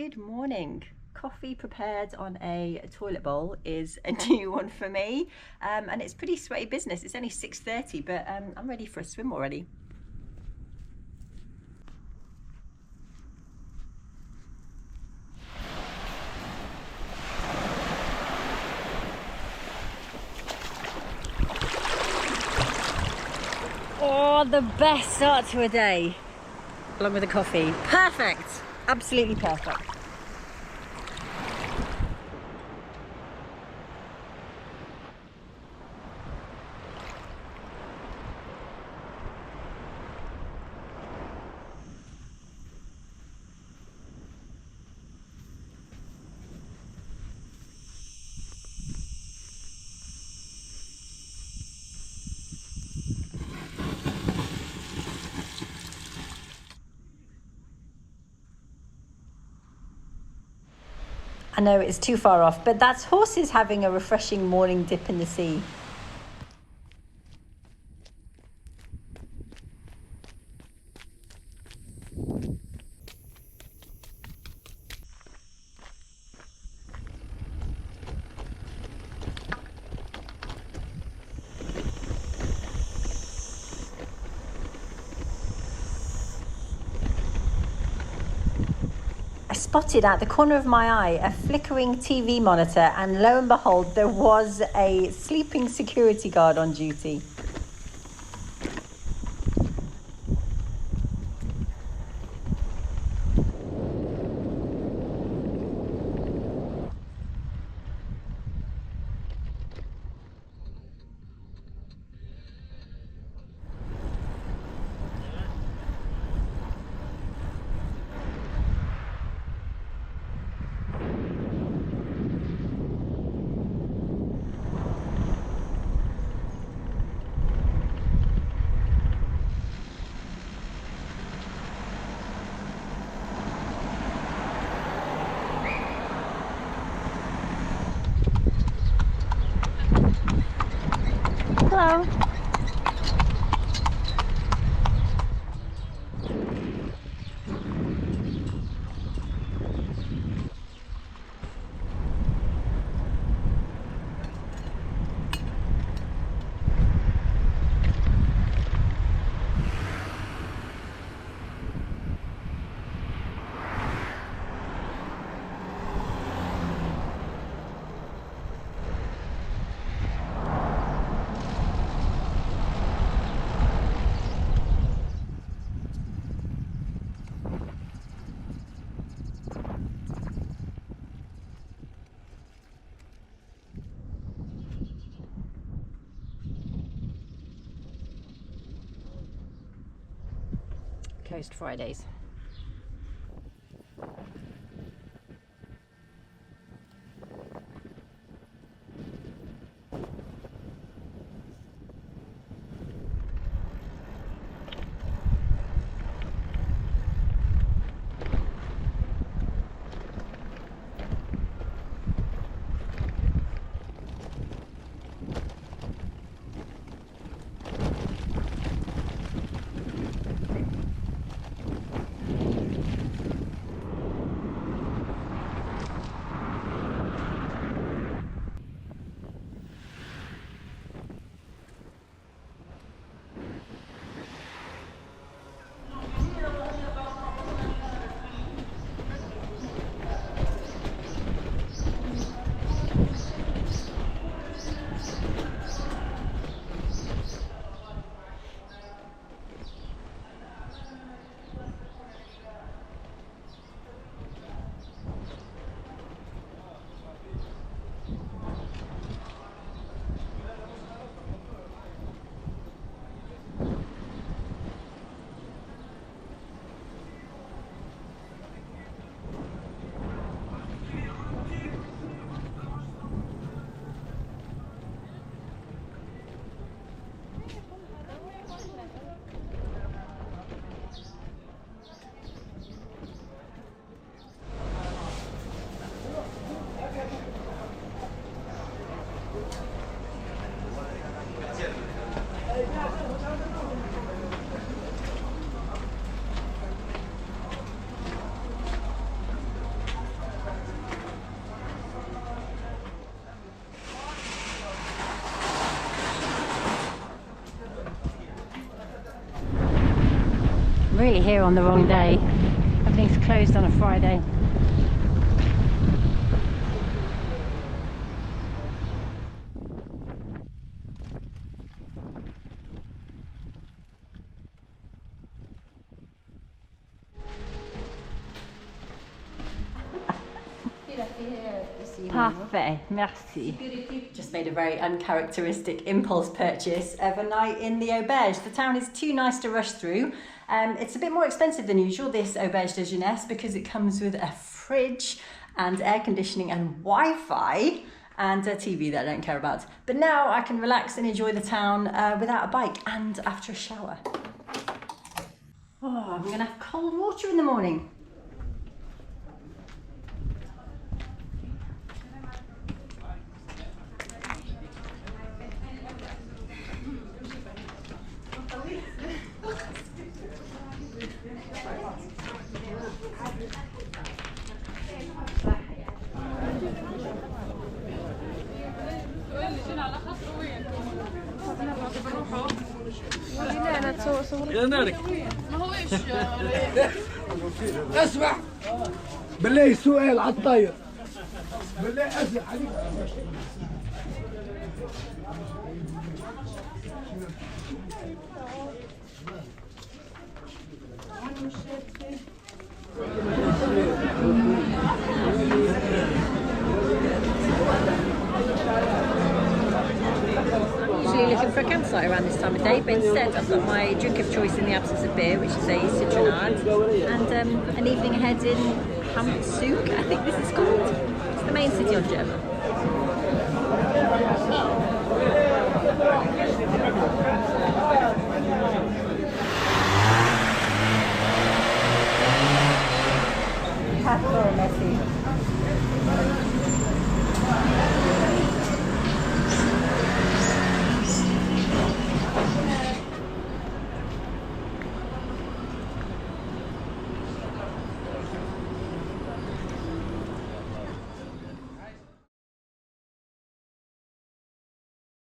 Good morning. Coffee prepared on a toilet bowl is a new one for me, and it's pretty sweaty business. It's only 6:30, but I'm ready for a swim already. Oh, the best start to a day, along with a coffee. Perfect, absolutely perfect. I know it's too far off, but that's horses having a refreshing morning dip in the sea. I spotted at the corner of my eye a flickering TV monitor, and lo and behold, there was a sleeping security guard on duty. Hello. Closed Fridays. really here on the wrong day. Everything's closed on a Friday. Parfait, merci. Just made a very uncharacteristic impulse purchase overnight in the auberge. The town is too nice to rush through. It's a bit more expensive than usual, this auberge de jeunesse, because it comes with a fridge and air conditioning and Wi-Fi and a TV that I don't care about. But now I can relax and enjoy the town without a bike and after a shower. Oh, I'm gonna have cold water in the morning. يا نارك اسمع بالله سؤال على الطاير بالله اسمع عليك Usually looking for a campsite around this time of day, but instead I've got my drink of choice in the absence of beer, which is a citronnade, and an evening ahead in Houmt, Souk, I think this is called. It's the main city of Djerba.